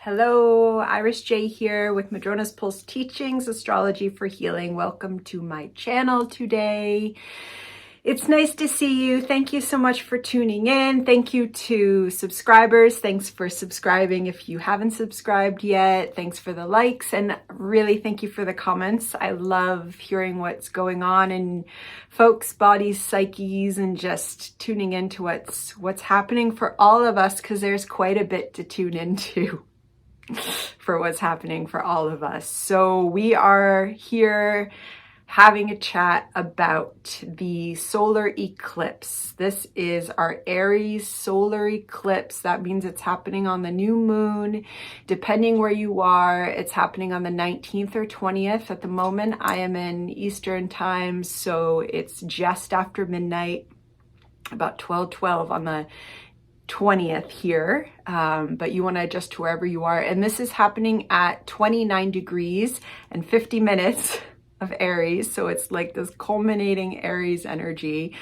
Hello, Iris J here with Madrona's Pulse Teachings, Astrology for Healing. Welcome to my channel today. It's nice to see you. Thank you so much for tuning in. Thank you to subscribers. Thanks for subscribing if you haven't subscribed yet. Thanks for the likes, and really thank you for the comments. I love hearing what's going on in folks' bodies, psyches, and just tuning into what's happening for all of us, because there's quite a bit to tune into for what's happening for all of us. So we are here having a chat about the solar eclipse. This is our Aries solar eclipse. That means it's happening on the new moon. Depending where you are, it's happening on the 19th or 20th. At the moment, I am in Eastern time, so it's just after midnight, about 12:12 on the 20th here, but you want to adjust to wherever you are. And this is happening at 29 degrees and 50 minutes of Aries. So it's like this culminating Aries energy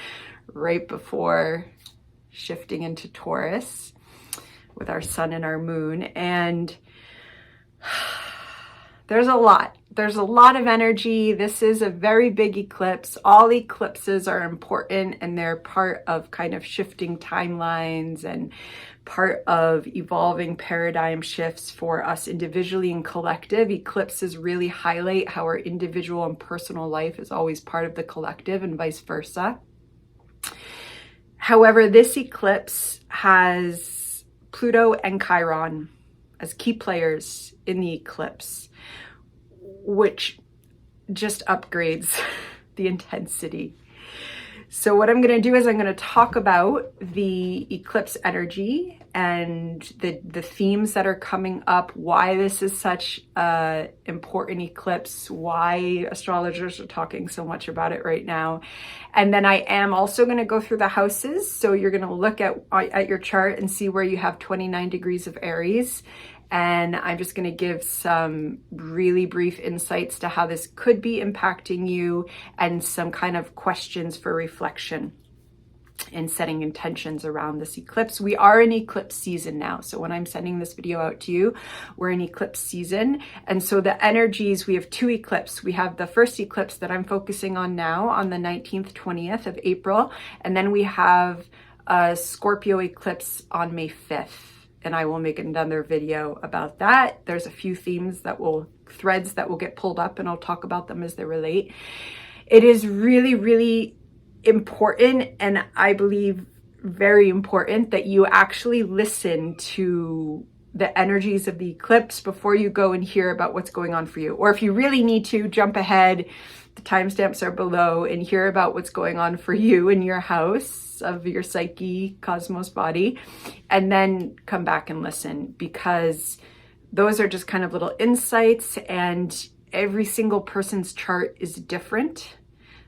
right before shifting into Taurus with our sun and our moon. And there's a lot of energy. This is a very big eclipse. All eclipses are important, and they're part of kind of shifting timelines and part of evolving paradigm shifts for us individually and collective. Eclipses really highlight how our individual and personal life is always part of the collective and vice versa. However, this eclipse has Pluto and Chiron as key players in the eclipse, which just upgrades the intensity. So what I'm going to do is I'm going to talk about the eclipse energy and the themes that are coming up, why this is such an important eclipse, why astrologers are talking so much about it right now. And then I am also going to go through the houses. So you're going to look at your chart and see where you have 29 degrees of Aries. And I'm just going to give some really brief insights to how this could be impacting you and some kind of questions for reflection and setting intentions around this eclipse. We are in eclipse season now. So when I'm sending this video out to you, we're in eclipse season. And so the energies, we have two eclipses. We have the first eclipse that I'm focusing on now on the 19th, 20th of April. And then we have a Scorpio eclipse on May 5th. And I will make another video about that. There's a few threads that will get pulled up, and I'll talk about them as they relate. It is really, really important, and I believe very important, that you actually listen to the energies of the eclipse before you go and hear about what's going on for you. Or if you really need to, jump ahead. The timestamps are below and hear about what's going on for you in your house of your psyche, cosmos body, and then come back and listen, because those are just kind of little insights, and every single person's chart is different.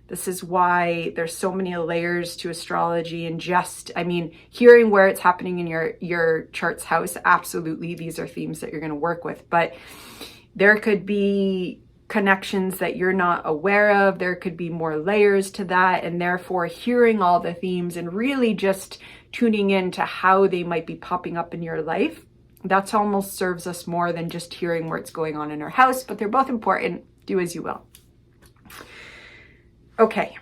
This is why there's so many layers to astrology, and hearing where it's happening in your chart's house, absolutely, these are themes that you're going to work with, but there could be connections that you're not aware of. There could be more layers to that, and therefore hearing all the themes and really just tuning in to how they might be popping up in your life, that's almost serves us more than just hearing what's going on in our house, but they're both important. Do as you will. Okay.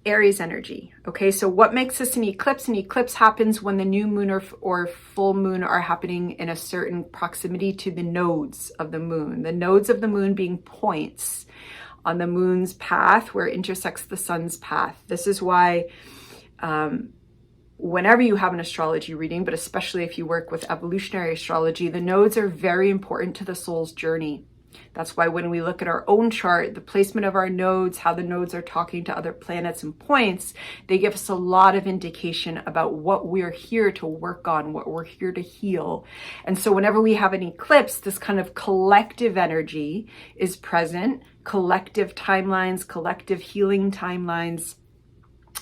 Aries energy. Okay, so what makes this an eclipse? An eclipse happens when the new moon or full moon are happening in a certain proximity to the nodes of the moon. The nodes of the moon being points on the moon's path where it intersects the sun's path. This is why whenever you have an astrology reading, but especially if you work with evolutionary astrology, the nodes are very important to the soul's journey. That's why when we look at our own chart, the placement of our nodes, how the nodes are talking to other planets and points, they give us a lot of indication about what we're here to work on, what we're here to heal. And so whenever we have an eclipse, this kind of collective energy is present, collective timelines, collective healing timelines,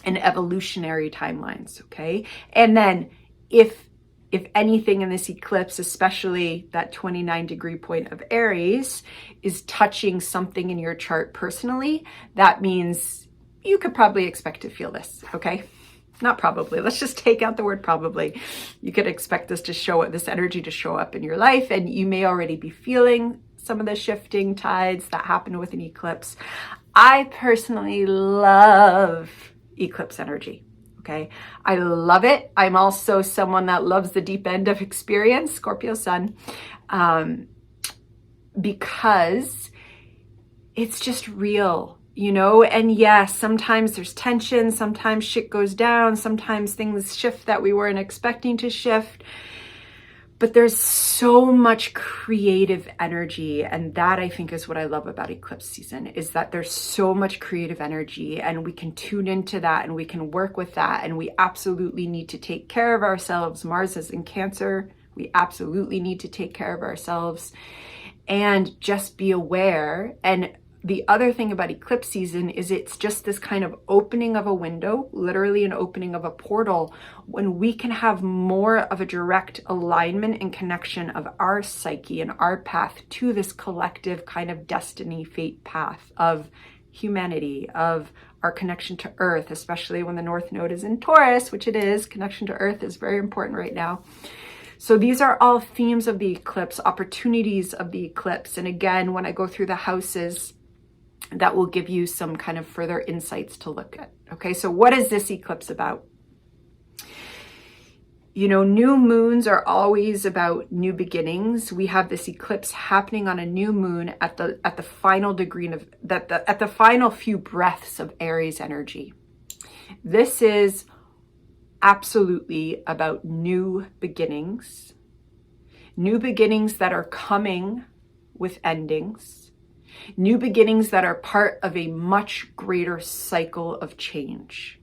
and evolutionary timelines, okay? And then if anything in this eclipse, especially that 29 degree point of Aries, is touching something in your chart personally, that means you could probably expect to feel this, okay? not probably, let's just take out the word probably. You could expect this energy to show up in your life, and you may already be feeling some of the shifting tides that happen with an eclipse. I personally love eclipse energy. Okay. I love it. I'm also someone that loves the deep end of experience, Scorpio sun, because it's just real, you know? And yes, sometimes there's tension, sometimes shit goes down, sometimes things shift that we weren't expecting to shift. But there's so much creative energy, and that I think is what I love about eclipse season, is that there's so much creative energy, and we can tune into that and we can work with that, and we absolutely need to take care of ourselves. Mars is in Cancer. We absolutely need to take care of ourselves and just be aware. And the other thing about eclipse season is it's just this kind of opening of a window, literally an opening of a portal, when we can have more of a direct alignment and connection of our psyche and our path to this collective kind of destiny, fate path of humanity, of our connection to Earth, especially when the North Node is in Taurus, which it is. Connection to Earth is very important right now. So these are all themes of the eclipse, opportunities of the eclipse. And again, when I go through the houses, that will give you some kind of further insights to look at. Okay, so what is this eclipse about? You know, new moons are always about new beginnings. We have this eclipse happening on a new moon at the final degree of at the final few breaths of Aries energy. This is absolutely about new beginnings that are coming with endings. New beginnings that are part of a much greater cycle of change.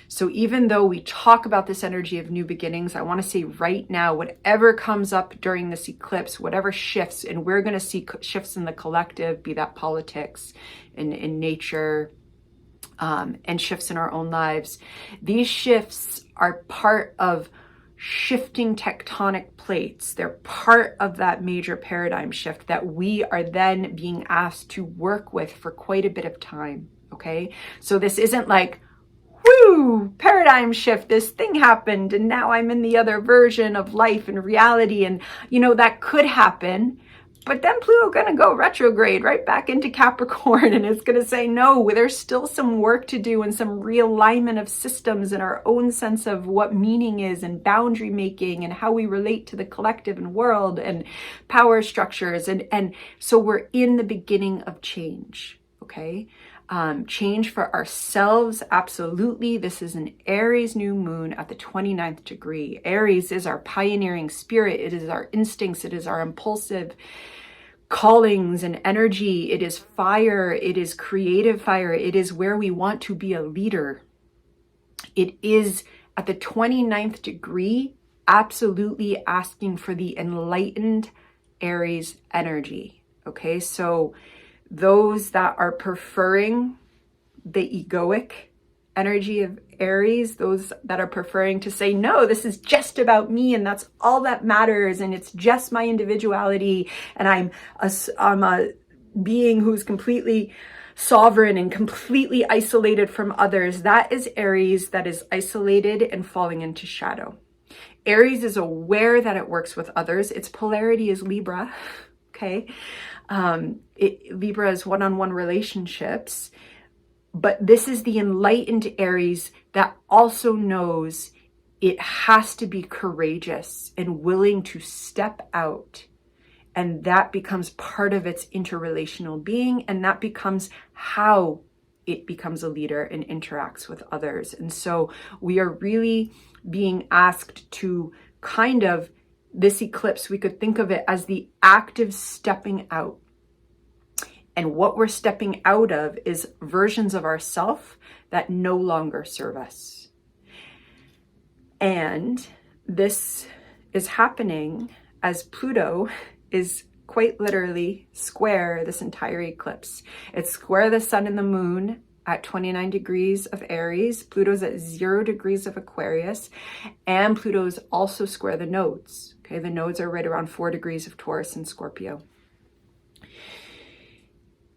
So even though we talk about this energy of new beginnings, I want to say right now, whatever comes up during this eclipse, whatever shifts, and we're going to see shifts in the collective, be that politics, in nature, and shifts in our own lives. These shifts are part of shifting tectonic plates. They're part of that major paradigm shift that we are then being asked to work with for quite a bit of time. Okay. So this isn't like, whoo, paradigm shift, this thing happened and now I'm in the other version of life and reality. And, you know, that could happen. But then Pluto going to go retrograde right back into Capricorn, and it's going to say, no, there's still some work to do and some realignment of systems and our own sense of what meaning is and boundary making and how we relate to the collective and world and power structures. And so we're in the beginning of change, okay? Change for ourselves, absolutely. This is an Aries new moon at the 29th degree. Aries is our pioneering spirit. It is our instincts. It is our impulsive callings and energy. It is fire. It is creative fire. It is where we want to be a leader. It is at the 29th degree, absolutely asking for the enlightened Aries energy. Okay, so those that are preferring the egoic energy of Aries, those that are preferring to say, no, this is just about me and that's all that matters and it's just my individuality and I'm a being who's completely sovereign and completely isolated from others. That is Aries that is isolated and falling into shadow. Aries is aware that it works with others. Its polarity is Libra, okay? Libra is one-on-one relationships, but this is the enlightened Aries that also knows it has to be courageous and willing to step out. And that becomes part of its interrelational being, and that becomes how it becomes a leader and interacts with others. And so we are really being asked to kind of, this eclipse, we could think of it as the active stepping out. And what we're stepping out of is versions of ourself that no longer serve us. And this is happening as Pluto is quite literally square this entire eclipse. It's square the sun and the moon at 29 degrees of Aries. Pluto's at 0 degrees of Aquarius. And Pluto is also square the nodes. Okay, the nodes are right around 4 degrees of Taurus and Scorpio.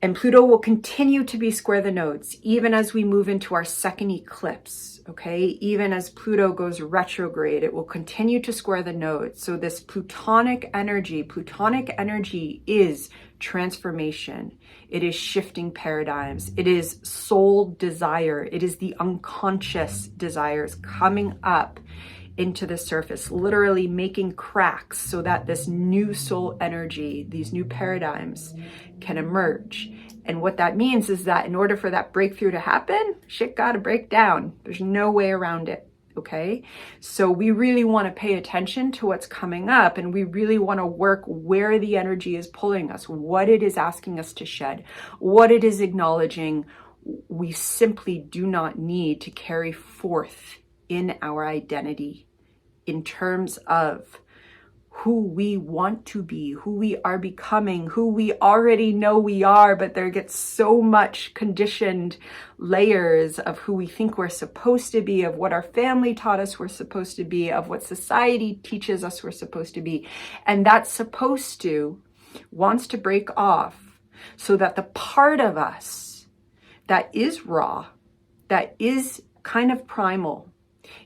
And Pluto will continue to be square the nodes, even as we move into our second eclipse, okay? Even as Pluto goes retrograde, it will continue to square the nodes. So this Plutonic energy is transformation. It is shifting paradigms. It is soul desire. It is the unconscious desires coming up into the surface, literally making cracks so that this new soul energy, these new paradigms can emerge. And what that means is that in order for that breakthrough to happen, shit gotta break down. There's no way around it, okay? So we really want to pay attention to what's coming up, and we really want to work where the energy is pulling us, what it is asking us to shed, what it is acknowledging we simply do not need to carry forth in our identity in terms of who we want to be, who we are becoming, who we already know we are, but there gets so much conditioned layers of who we think we're supposed to be, of what our family taught us we're supposed to be, of what society teaches us we're supposed to be. And that supposed to wants to break off so that the part of us that is raw, that is kind of primal,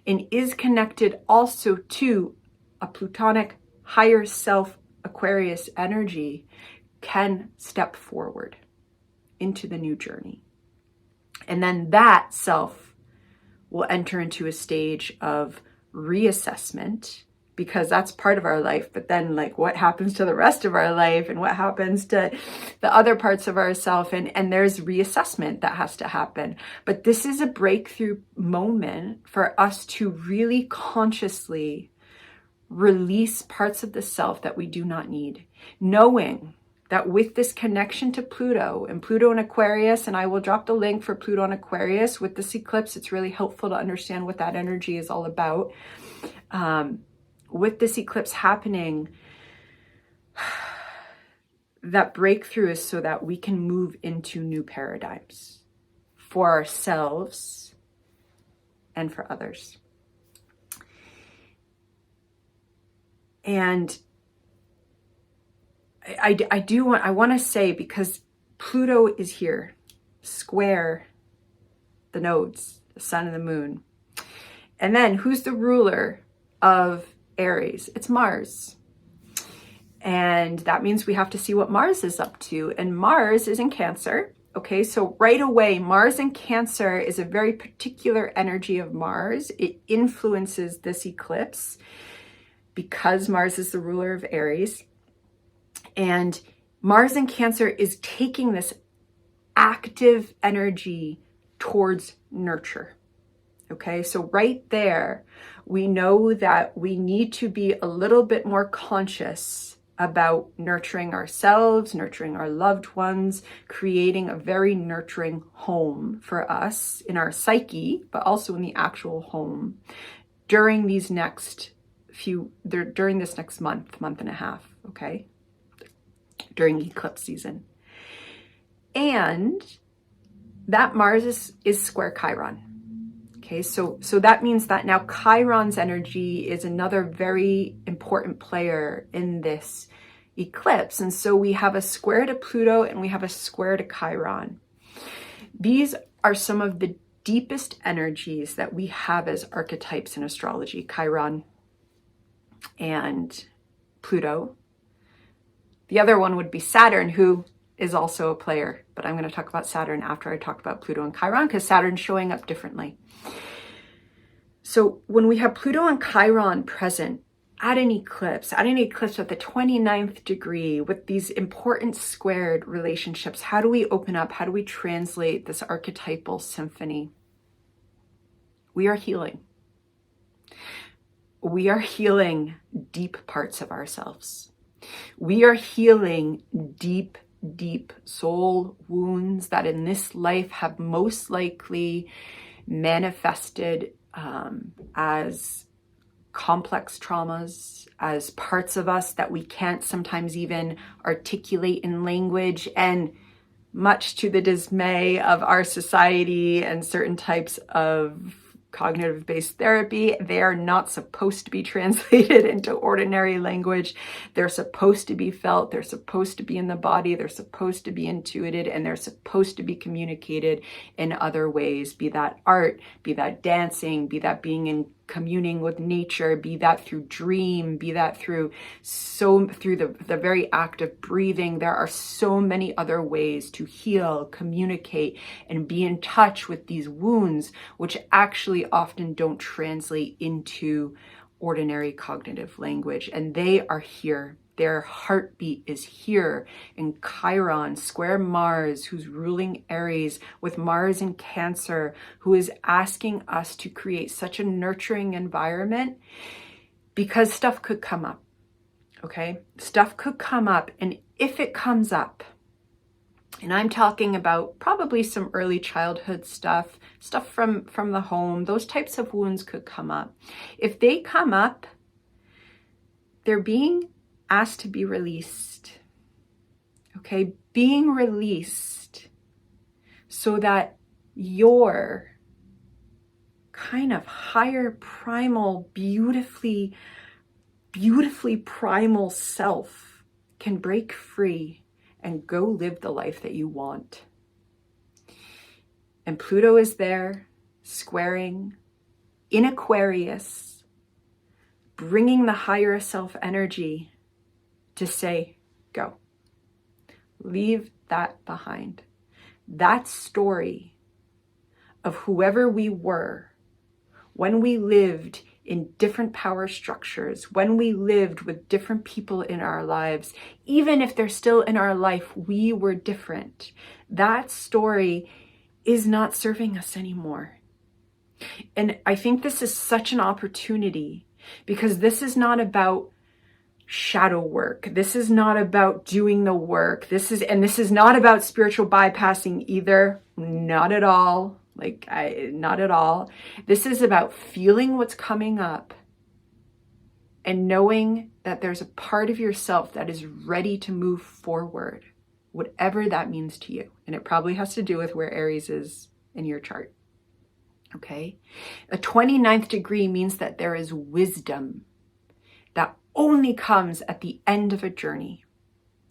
and is connected also to a Plutonic higher self Aquarius energy can step forward into the new journey. And then that self will enter into a stage of reassessment, because that's part of our life. But then, like, what happens to the rest of our life, and what happens to the other parts of ourself? And there's reassessment that has to happen. But this is a breakthrough moment for us to really consciously release parts of the self that we do not need, knowing that with this connection to Pluto and Aquarius, and I will drop the link for Pluto and Aquarius with this eclipse. It's really helpful to understand what that energy is all about. With this eclipse happening, that breakthrough is so that we can move into new paradigms for ourselves and for others. And I want to say, because Pluto is here, square the nodes, the sun and the moon. And then who's the ruler of Aries? It's Mars. And that means we have to see what Mars is up to. And Mars is in Cancer. Okay, so right away, Mars in Cancer is a very particular energy of Mars. It influences this eclipse because Mars is the ruler of Aries. And Mars in Cancer is taking this active energy towards nurture. Okay, so right there, we know that we need to be a little bit more conscious about nurturing ourselves, nurturing our loved ones, creating a very nurturing home for us in our psyche, but also in the actual home during these next during this next month and a half, okay? During eclipse season. And that Mars is square Chiron. Okay, so that means that now Chiron's energy is another very important player in this eclipse. And so we have a square to Pluto and we have a square to Chiron. These are some of the deepest energies that we have as archetypes in astrology, Chiron and Pluto. The other one would be Saturn, who is also a player, but I'm going to talk about Saturn after I talk about Pluto and Chiron, because Saturn's showing up differently. So when we have Pluto and Chiron present at an eclipse at the 29th degree with these important squared relationships, how do we open up? How do we translate this archetypal symphony? We are healing. We are healing deep parts of ourselves. We are healing deep soul wounds that in this life have most likely manifested as complex traumas, as parts of us that we can't sometimes even articulate in language, and much to the dismay of our society and certain types of cognitive-based therapy. They are not supposed to be translated into ordinary language. They're supposed to be felt. They're supposed to be in the body. They're supposed to be intuited, and they're supposed to be communicated in other ways, be that art, be that dancing, be that being in communing with nature, be that through dream, be that through the very act of breathing. There are so many other ways to heal, communicate, and be in touch with these wounds, which actually often don't translate into ordinary cognitive language. And they are here. Their heartbeat is here in Chiron, square Mars, who's ruling Aries, with Mars in Cancer, who is asking us to create such a nurturing environment, because stuff could come up, okay? Stuff could come up, and if it comes up, and I'm talking about probably some early childhood stuff from the home, those types of wounds could come up. If they come up, they're being asked to be released, okay? Being released so that your kind of higher primal, beautifully primal self can break free and go live the life that you want. And Pluto is there, squaring in Aquarius, bringing the higher self energy to say, go. Leave that behind. That story of whoever we were when we lived in different power structures, when we lived with different people in our lives, even if they're still in our life, we were different. That story is not serving us anymore. And I think this is such an opportunity, because this is not about shadow work. This is not about doing the work. This is not about spiritual bypassing either. Not at all. Not at all. This is about feeling what's coming up and knowing that there's a part of yourself that is ready to move forward, whatever that means to you. And it probably has to do with where Aries is in your chart. Okay? A 29th degree means that there is wisdom that only comes at the end of a journey,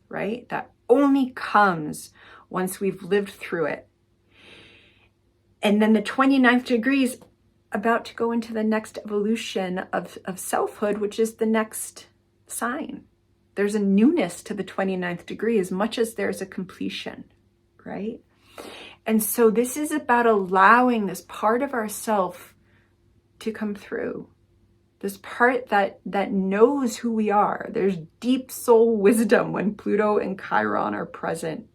right? That only comes once we've lived through it. And then the 29th degree is about to go into the next evolution of selfhood, which is the next sign. There's a newness to the 29th degree as much as there's a completion, right? And so this is about allowing this part of ourself to come through. This part that knows who we are. There's deep soul wisdom when Pluto and Chiron are present.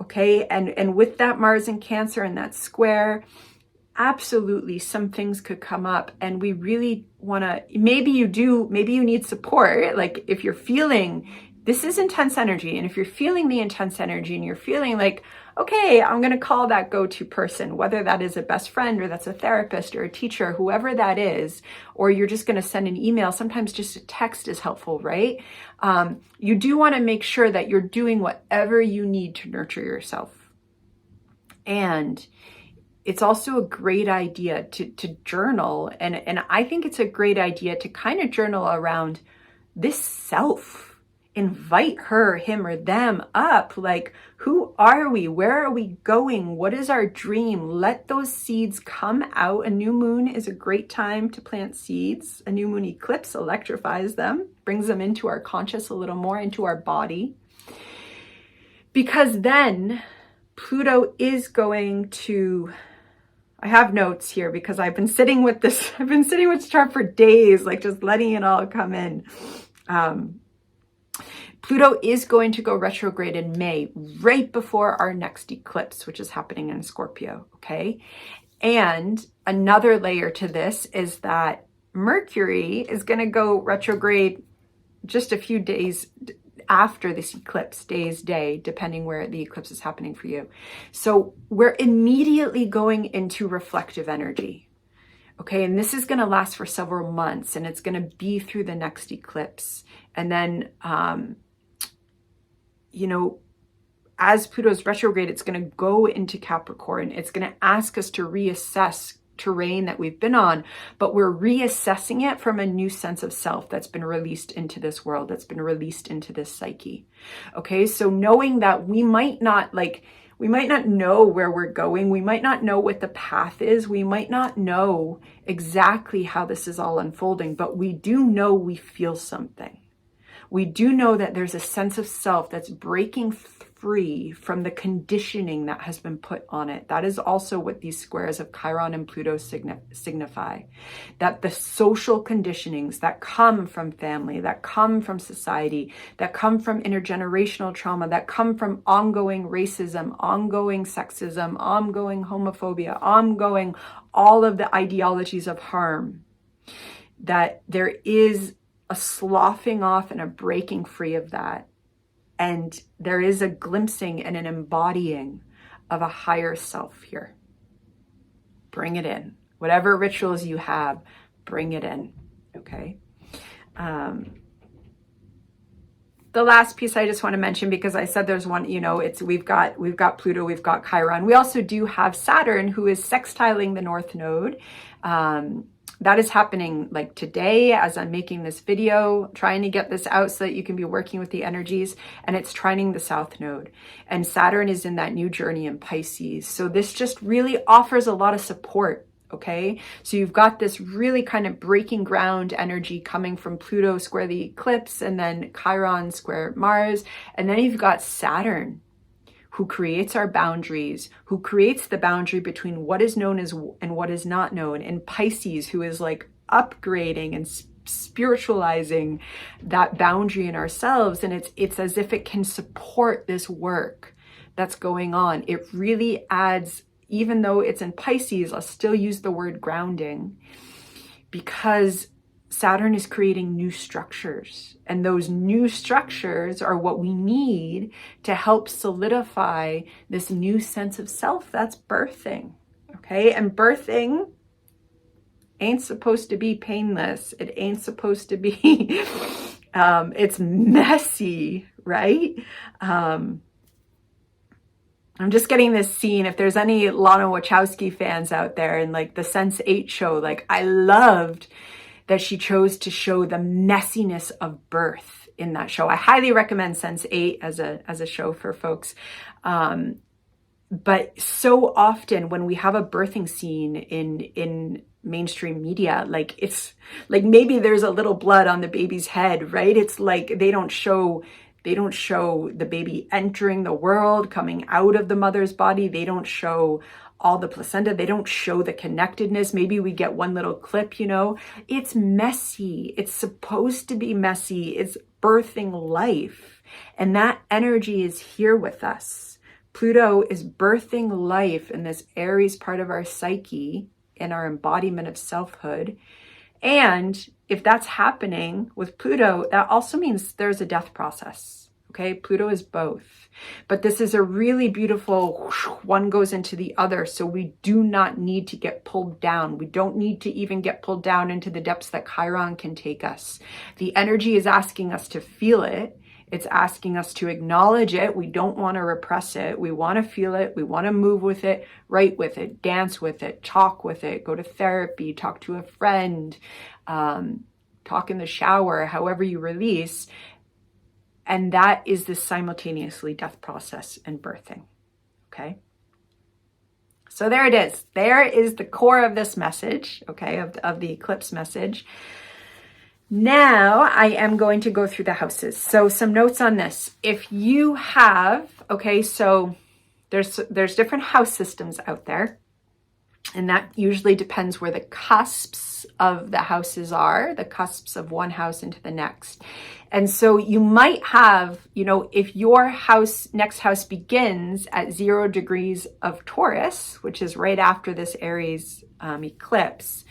Okay, and with that Mars in Cancer and that square, absolutely some things could come up, and we really want to, maybe you need support. Like if you're feeling, this is intense energy, and if you're feeling the intense energy and you're feeling like, okay, I'm going to call that go-to person, whether that is a best friend or that's a therapist or a teacher, whoever that is, or you're just going to send an email. Sometimes just a text is helpful, right? You do want to make sure that you're doing whatever you need to nurture yourself. And it's also a great idea to journal. And I think it's a great idea to kind of journal around this self. Invite her, him, or them up. Like, who are we? Where are we going? What is our dream? Let those seeds come out. A new moon is a great time to plant seeds. A new moon eclipse electrifies them, brings them into our conscious a little more, into our body. Because then Pluto is going to, I have notes here because I've been sitting with this chart for days, like just letting it all come in. Pluto is going to go retrograde in May, right before our next eclipse, which is happening in Scorpio, okay? And another layer to this is that Mercury is going to go retrograde just a few days after this eclipse, day, depending where the eclipse is happening for you. So we're immediately going into reflective energy. Okay, and this is going to last for several months, and it's going to be through the next eclipse. And then, as Pluto's retrograde, it's going to go into Capricorn. It's going to ask us to reassess terrain that we've been on, but we're reassessing it from a new sense of self that's been released into this world, that's been released into this psyche. Okay, so knowing that we might not know where we're going, we might not know what the path is, we might not know exactly how this is all unfolding, but we do know we feel something. We do know that there's a sense of self that's breaking free from the conditioning that has been put on it. That is also what these squares of Chiron and Pluto signify. That the social conditionings that come from family, that come from society, that come from intergenerational trauma, that come from ongoing racism, ongoing sexism, ongoing homophobia, ongoing all of the ideologies of harm, that there is a sloughing off and a breaking free of that. And there is a glimpsing and an embodying of a higher self here. Bring it in. Whatever rituals you have, bring it in. Okay. The last piece I just want to mention, because I said there's one, we've got Pluto, we've got Chiron. We also do have Saturn, who is sextiling the North Node. That is happening like today as I'm making this video, trying to get this out so that you can be working with the energies, and it's trining the South Node. And Saturn is in that new journey in Pisces. So this just really offers a lot of support. Okay, so you've got this really kind of breaking ground energy coming from Pluto square the eclipse, and then Chiron square Mars, and then you've got Saturn, who creates our boundaries, who creates the boundary between what is known as and what is not known, and Pisces, who is like upgrading and spiritualizing that boundary in ourselves. And it's as if it can support this work that's going on. It really adds, even though it's in Pisces, I'll still use the word grounding, because Saturn is creating new structures, and those new structures are what we need to help solidify this new sense of self that's birthing. Okay, and birthing ain't supposed to be painless. It ain't supposed to be, it's messy, right? I'm just getting this scene. If there's any Lana Wachowski fans out there, and like the Sense8 show, like I loved that she chose to show the messiness of birth in that show. I highly recommend Sense8 as a show for folks. But so often when we have a birthing scene in mainstream media, like it's like maybe there's a little blood on the baby's head, right? It's like they don't show the baby entering the world, coming out of the mother's body. They don't show all the placenta. They don't show the connectedness. Maybe we get one little clip, It's messy. It's supposed to be messy. It's birthing life. And that energy is here with us. Pluto is birthing life in this Aries part of our psyche, in our embodiment of selfhood. And if that's happening with Pluto, that also means there's a death process. Okay, Pluto is both. But this is a really beautiful, one goes into the other. So we do not need to get pulled down. We don't need to even get pulled down into the depths that Chiron can take us. The energy is asking us to feel it. It's asking us to acknowledge it. We don't want to repress it. We want to feel it. We want to move with it, write with it, dance with it, talk with it, go to therapy, talk to a friend, talk in the shower, however you release. And that is the simultaneously death process and birthing. Okay. So there it is. There is the core of this message, okay, of the eclipse message. Now I am going to go through the houses. So some notes on this. If you have, okay, so there's different house systems out there. And that usually depends where the cusps of the houses are, the cusps of one house into the next. And so you might have, if your next house begins at 0 degrees of Taurus, which is right after this Aries eclipse,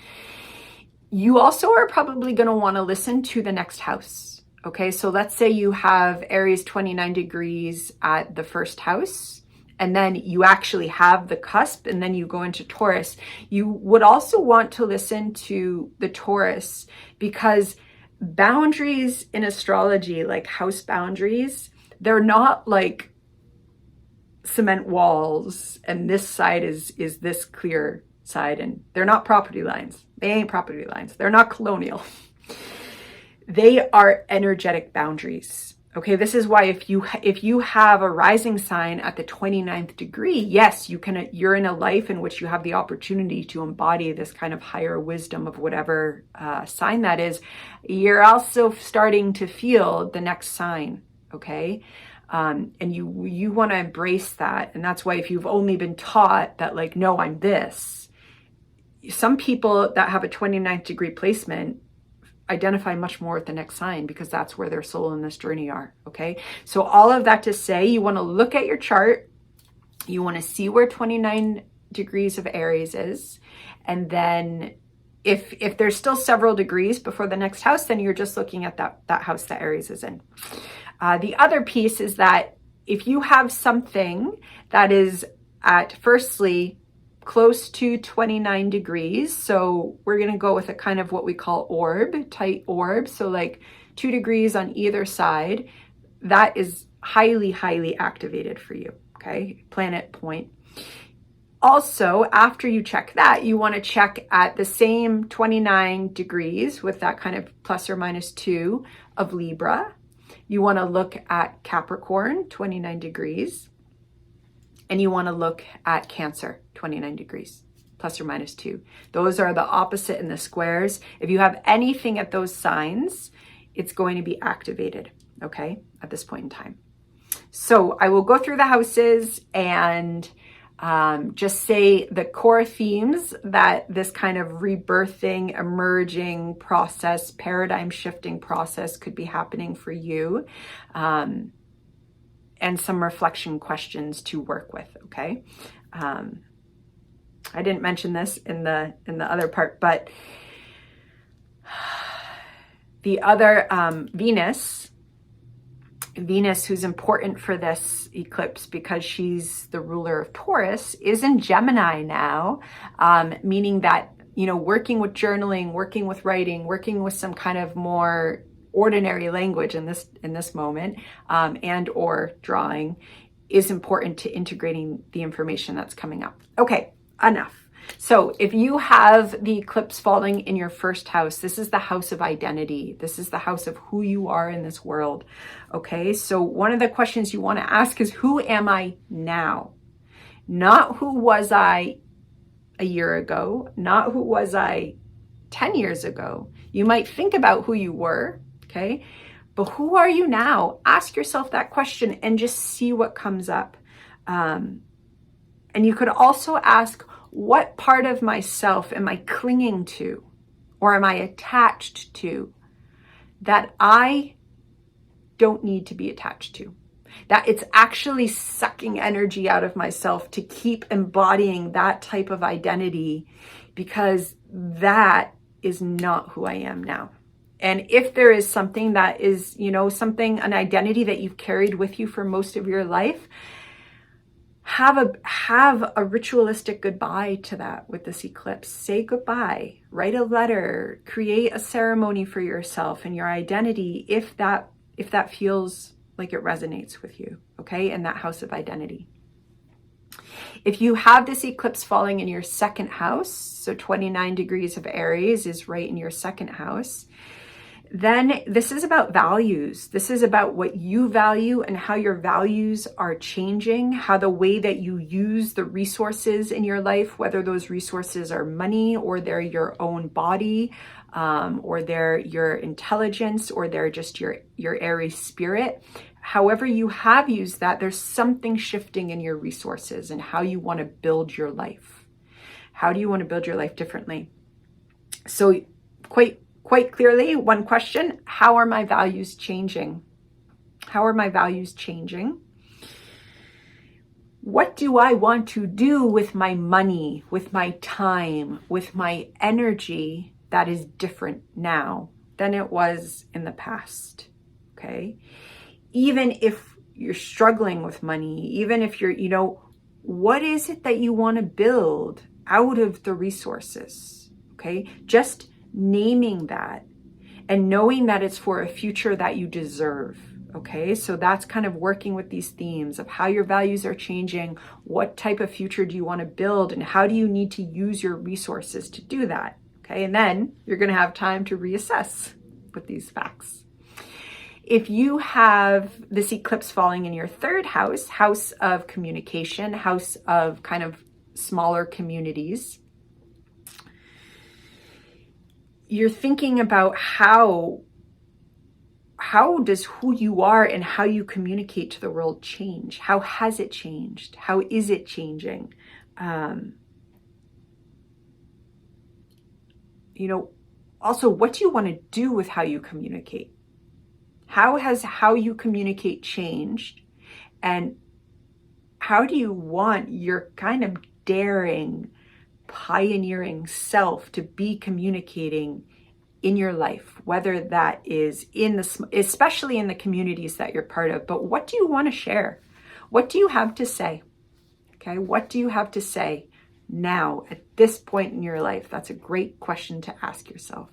you also are probably going to want to listen to the next house. Okay, so let's say you have Aries 29 degrees at the first house, and then you actually have the cusp, and then you go into Taurus. You would also want to listen to the Taurus, because boundaries in astrology, like house boundaries, they're not like cement walls and this side is this clear. side, and they're not property lines. They ain't property lines. They're not colonial. They are energetic boundaries. Okay, this is why if you have a rising sign at the 29th degree, yes, you're in a life in which you have the opportunity to embody this kind of higher wisdom of whatever sign that is. You're also starting to feel the next sign, okay? And you want to embrace that. And that's why if you've only been taught that, like, no, I'm this, some people that have a 29th degree placement identify much more with the next sign because that's where their soul in this journey are. Okay. So all of that to say, you want to look at your chart. You want to see where 29 degrees of Aries is. And then if there's still several degrees before the next house, then you're just looking at that house that Aries is in. The other piece is that if you have something that is at firstly close to 29 degrees. So we're going to go with a kind of what we call orb, tight orb. So like 2 degrees on either side. That is highly, highly activated for you. Okay. Planet point. Also, after you check that, you want to check at the same 29 degrees with that kind of plus or minus 2 of Libra. You want to look at Capricorn, 29 degrees. And you want to look at Cancer, 29 degrees, plus or minus 2. Those are the opposite in the squares. If you have anything at those signs, it's going to be activated, okay, at this point in time. So I will go through the houses and just say the core themes that this kind of rebirthing, emerging process, paradigm shifting process could be happening for you. And some reflection questions to work with, okay? I didn't mention this in the other part, but the other Venus, who's important for this eclipse because she's the ruler of Taurus, is in Gemini now, meaning that, you know, working with journaling, working with writing, working with some kind of more ordinary language in this moment, and or drawing, is important to integrating the information that's coming up. Okay, enough. So if you have the eclipse falling in your first house, this is the house of identity. This is the house of who you are in this world. Okay, so one of the questions you want to ask is, who am I now? Not who was I a year ago, not who was I 10 years ago. You might think about who you were, okay? But who are you now? Ask yourself that question and just see what comes up. And you could also ask, what part of myself am I clinging to or am I attached to that I don't need to be attached to? That it's actually sucking energy out of myself to keep embodying that type of identity, because that is not who I am now. And if there is something that is, you know, an identity that you've carried with you for most of your life, have a ritualistic goodbye to that with this eclipse. Say goodbye, write a letter, create a ceremony for yourself and your identity if that feels like it resonates with you, okay, in that house of identity. If you have this eclipse falling in your second house, so 29 degrees of Aries is right in your second house, then this is about values. This is about what you value and how your values are changing, how the way that you use the resources in your life, whether those resources are money or they're your own body, or they're your intelligence, or they're just your Aries spirit. However you have used that, there's something shifting in your resources and how you want to build your life. How do you want to build your life differently? So quite clearly, one question: how are my values changing? How are my values changing? What do I want to do with my money, with my time, with my energy that is different now than it was in the past? Okay. Even if you're struggling with money, even if you're, you know, what is it that you want to build out of the resources? Okay. Just naming that and knowing that it's for a future that you deserve. Okay, so that's kind of working with these themes of how your values are changing, what type of future do you want to build, and how do you need to use your resources to do that? Okay, and then you're going to have time to reassess with these facts. If you have this eclipse falling in your third house, house of communication, house of kind of smaller communities, you're thinking about how does who you are and how you communicate to the world change? How has it changed? How is it changing? Also, what do you want to do with how you communicate? How has how you communicate changed? And how do you want your kind of daring, pioneering self to be communicating in your life, whether that is especially in the communities that you're part of, but what do you want to share? What do you have to say? Okay, what do you have to say now at this point in your life? That's a great question to ask yourself.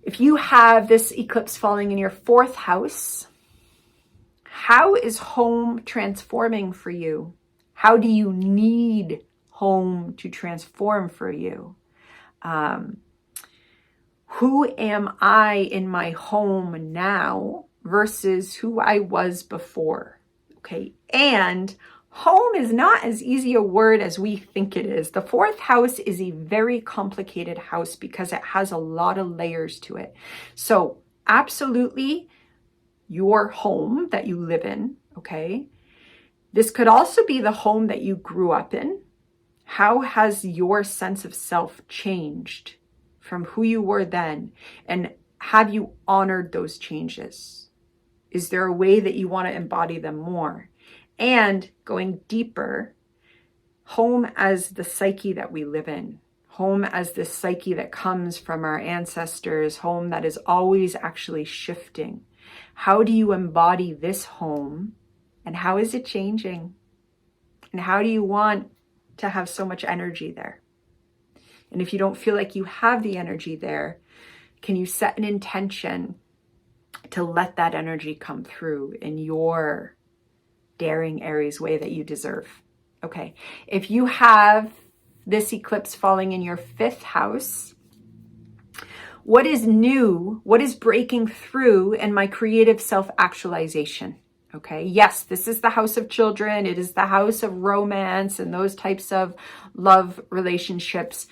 If you have this eclipse falling in your fourth house, how is home transforming for you? How do you need home to transform for you? Who am I in my home now versus who I was before? Okay. And home is not as easy a word as we think it is. The fourth house is a very complicated house because it has a lot of layers to it. So absolutely your home that you live in. Okay. This could also be the home that you grew up in. How has your sense of self changed from who you were then? And have you honored those changes? Is there a way that you want to embody them more? And going deeper, home as the psyche that we live in, home as the psyche that comes from our ancestors, home that is always actually shifting. How do you embody this home? And how is it changing? And how do you want to have so much energy there? And if you don't feel like you have the energy there, can you set an intention to let that energy come through in your daring Aries way that you deserve? Okay. If you have this eclipse falling in your fifth house, what is new? What is breaking through in my creative self-actualization? Okay. Yes, this is the house of children. It is the house of romance and those types of love relationships.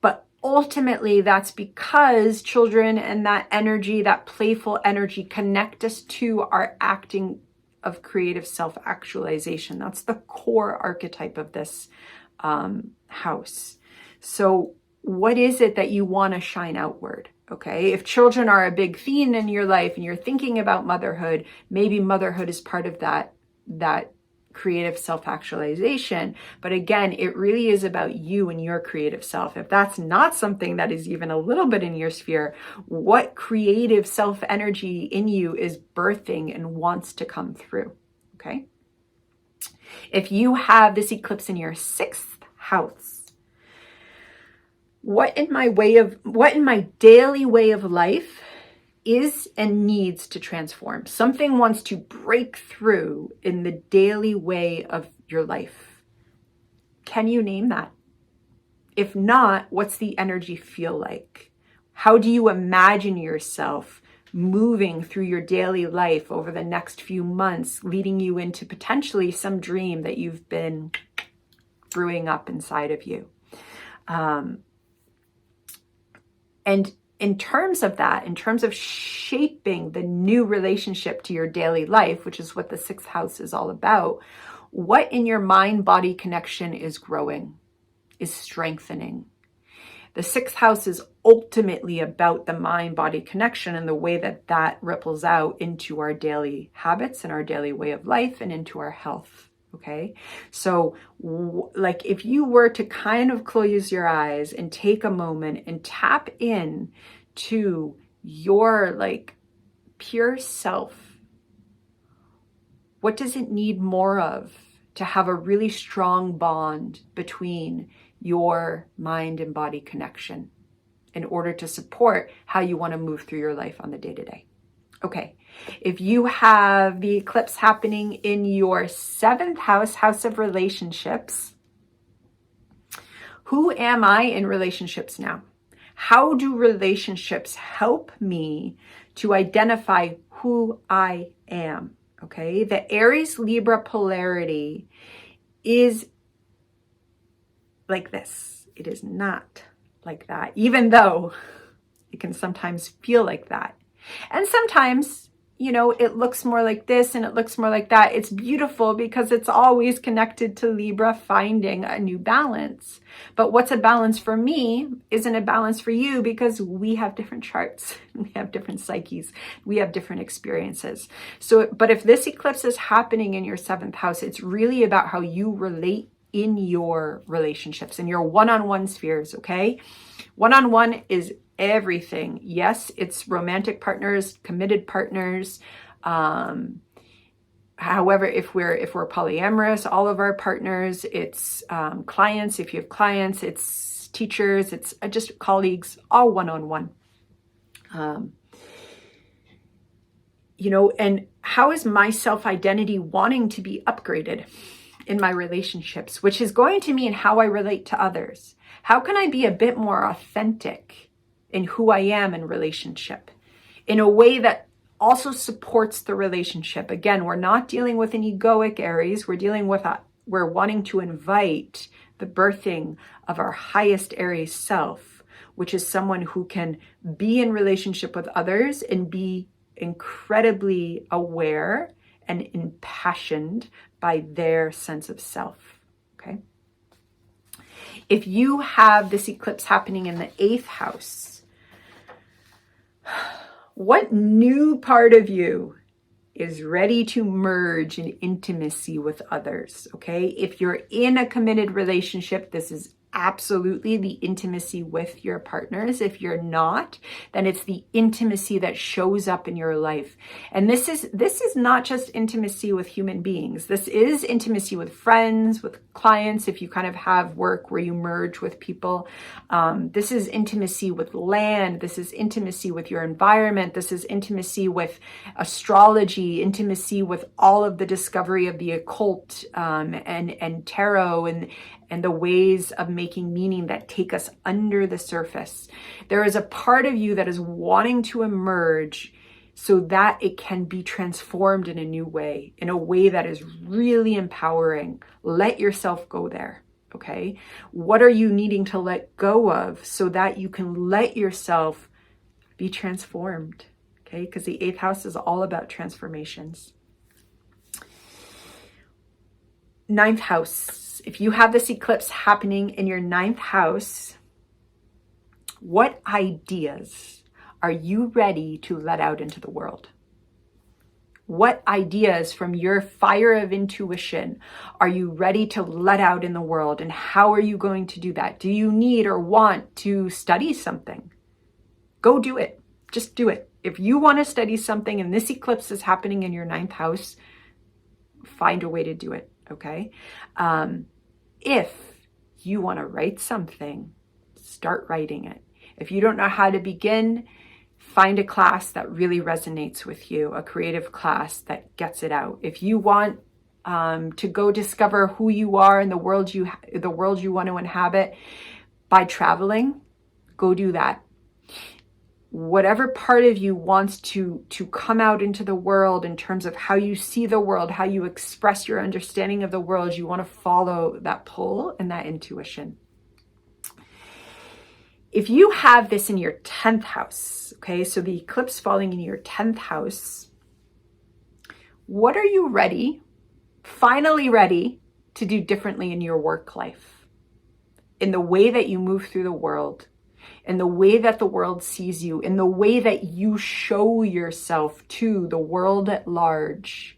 But ultimately, that's because children and that energy, that playful energy, connect us to our acting of creative self-actualization. That's the core archetype of this house. So what is it that you want to shine outward? Okay, if children are a big theme in your life and you're thinking about motherhood, maybe motherhood is part of that creative self-actualization. But again, it really is about you and your creative self. If that's not something that is even a little bit in your sphere, what creative self-energy in you is birthing and wants to come through? Okay. If you have this eclipse in your sixth house, what in my daily way of life is and needs to transform? Something wants to break through in the daily way of your life. Can you name that? If not, what's the energy feel like? How do you imagine yourself moving through your daily life over the next few months, leading you into potentially some dream that you've been brewing up inside of you? And in terms of that, in terms of shaping the new relationship to your daily life, which is what the sixth house is all about, what in your mind-body connection is growing, is strengthening? The sixth house is ultimately about the mind-body connection and the way that that ripples out into our daily habits and our daily way of life and into our health. Okay, so like if you were to kind of close your eyes and take a moment and tap in to your like pure self, what does it need more of to have a really strong bond between your mind and body connection in order to support how you want to move through your life on the day-to-day? Okay, if you have the eclipse happening in your 7th house, house of relationships, who am I in relationships now? How do relationships help me to identify who I am? Okay, the Aries Libra polarity is like this. It is not like that, even though it can sometimes feel like that. And sometimes, you know, it looks more like this and it looks more like that. It's beautiful because it's always connected to Libra finding a new balance. But what's a balance for me isn't a balance for you because we have different charts. We have different psyches. We have different experiences. So, but if this eclipse is happening in your 7th house, it's really about how you relate in your relationships, in your one-on-one spheres, okay? One-on-one is everything. Yes, it's romantic partners, committed partners. However, if we're polyamorous, all of our partners, it's clients. If you have clients, it's teachers, it's just colleagues, all one-on-one. You know, and how is my self-identity wanting to be upgraded in my relationships, which is going to mean how I relate to others. How can I be a bit more authentic in who I am in relationship in a way that also supports the relationship? Again, we're not dealing with an egoic Aries. We're wanting to invite the birthing of our highest Aries self, which is someone who can be in relationship with others and be incredibly aware and impassioned by their sense of self, okay? If you have this eclipse happening in the 8th house, what new part of you is ready to merge in intimacy with others, okay? If you're in a committed relationship, this is absolutely the intimacy with your partners. If you're not, then it's the intimacy that shows up in your life. And this is not just intimacy with human beings. This is intimacy with friends, with clients, if you kind of have work where you merge with people. This is intimacy with land. This is intimacy with your environment. This is intimacy with astrology, intimacy with all of the discovery of the occult, and tarot, and the ways of making meaning that take us under the surface. There is a part of you that is wanting to emerge so that it can be transformed in a new way, in a way that is really empowering. Let yourself go there, okay? What are you needing to let go of so that you can let yourself be transformed, okay? Because the 8th house is all about transformations. 9th house. If you have this eclipse happening in your 9th house, what ideas are you ready to let out into the world? What ideas from your fire of intuition are you ready to let out in the world? And how are you going to do that? Do you need or want to study something? Go do it. Just do it. If you want to study something and this eclipse is happening in your 9th house, find a way to do it, okay? If you want to write something, start writing it. If you don't know how to begin, find a class that really resonates with you, a creative class that gets it out. If you want to go discover who you are in the world you want to inhabit by traveling, go do that. Whatever part of you wants to come out into the world in terms of how you see the world, how you express your understanding of the world, you want to follow that pull and that intuition. If you have this in your 10th house, okay, so the eclipse falling in your 10th house, what are you finally ready to do differently in your work life? In the way that you move through the world, in the way that the world sees you, in the way that you show yourself to the world at large.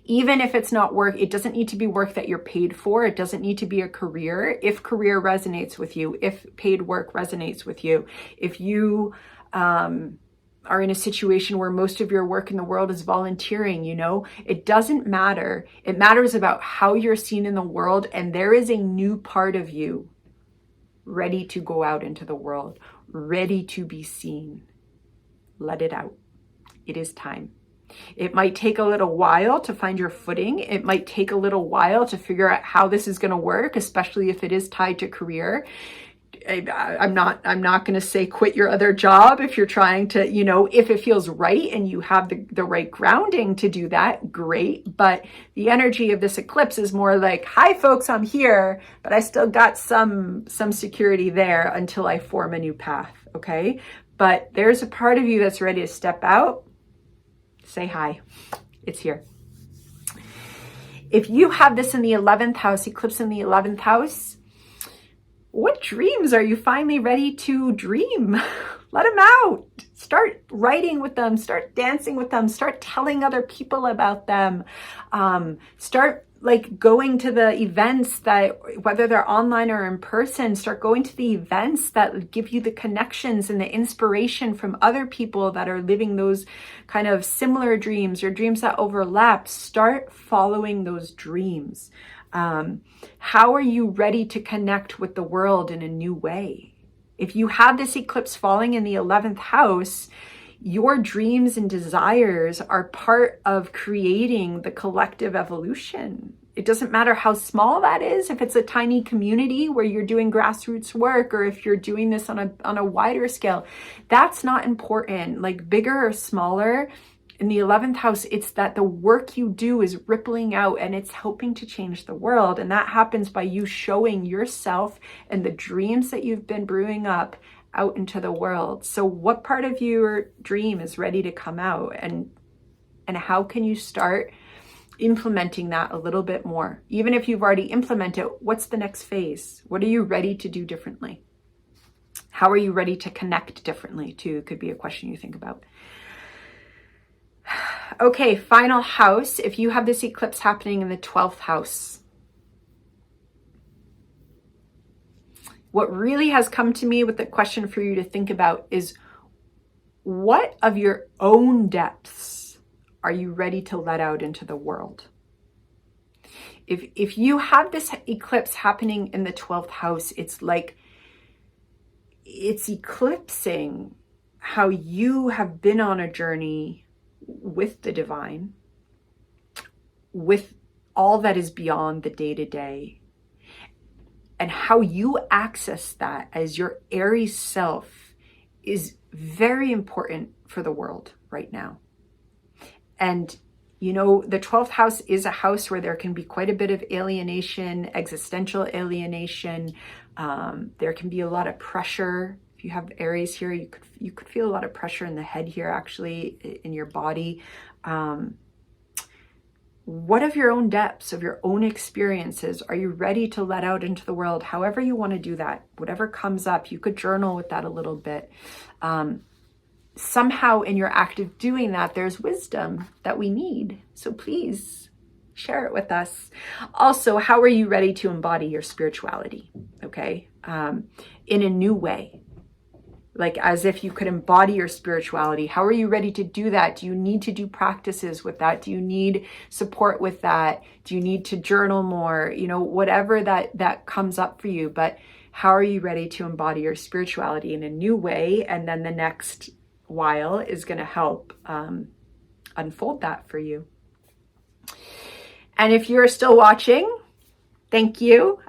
Even if it's not work, it doesn't need to be work that you're paid for. It doesn't need to be a career. If career resonates with you, if paid work resonates with you, if you are in a situation where most of your work in the world is volunteering, you know, it doesn't matter. It matters about how you're seen in the world, and there is a new part of you ready to go out into the world, ready to be seen. Let it out. It is time. It might take a little while to find your footing. It might take a little while to figure out how this is going to work, especially if it is tied to career. I'm not going to say quit your other job if you're trying to, if it feels right and you have the right grounding to do that, great. But the energy of this eclipse is more like, hi folks, I'm here, but I still got some security there until I form a new path. Okay. But there's a part of you that's ready to step out. Say hi. It's here. If you have this in the 11th house, eclipse in the 11th house, what dreams are you finally ready to dream? Let them out. Start writing with them. Start dancing with them. Start telling other people about them. Start going to the events that, whether they're online or in person, start going to the events that give you the connections and the inspiration from other people that are living those kind of similar dreams or dreams that overlap. Start following those dreams. How are you ready to connect with the world in a new way? If you have this eclipse falling in the 11th house, your dreams and desires are part of creating the collective evolution. It doesn't matter how small that is, if it's a tiny community where you're doing grassroots work, or if you're doing this on a wider scale. That's not important, bigger or smaller. In the 11th house, it's that the work you do is rippling out and it's helping to change the world. And that happens by you showing yourself and the dreams that you've been brewing up out into the world. So what part of your dream is ready to come out, and how can you start implementing that a little bit more? Even if you've already implemented, what's the next phase? What are you ready to do differently? How are you ready to connect differently too? Could be a question you think about. Okay, final house. If you have this eclipse happening in the 12th house, what really has come to me with the question for you to think about is, what of your own depths are you ready to let out into the world? If you have this eclipse happening in the 12th house, it's eclipsing how you have been on a journey with the divine, with all that is beyond the day-to-day, and how you access that as your Aries self is very important for the world right now. And the 12th house is a house where there can be quite a bit of alienation, existential alienation. There can be a lot of pressure. If you have Aries here, you could feel a lot of pressure in the head here, actually, in your body. What of your own depths, of your own experiences, are you ready to let out into the world? However you want to do that, whatever comes up, you could journal with that a little bit. Somehow in your act of doing that, there's wisdom that we need. So please share it with us. Also, how are you ready to embody your spirituality? Okay. In a new way. As if you could embody your spirituality. How are you ready to do that? Do you need to do practices with that? Do you need support with that? Do you need to journal more? Whatever that comes up for you. But how are you ready to embody your spirituality in a new way? And then the next while is going to help unfold that for you. And if you're still watching, thank you.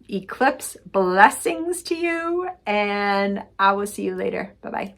Eclipse blessings to you, and I will see you later. Bye-bye.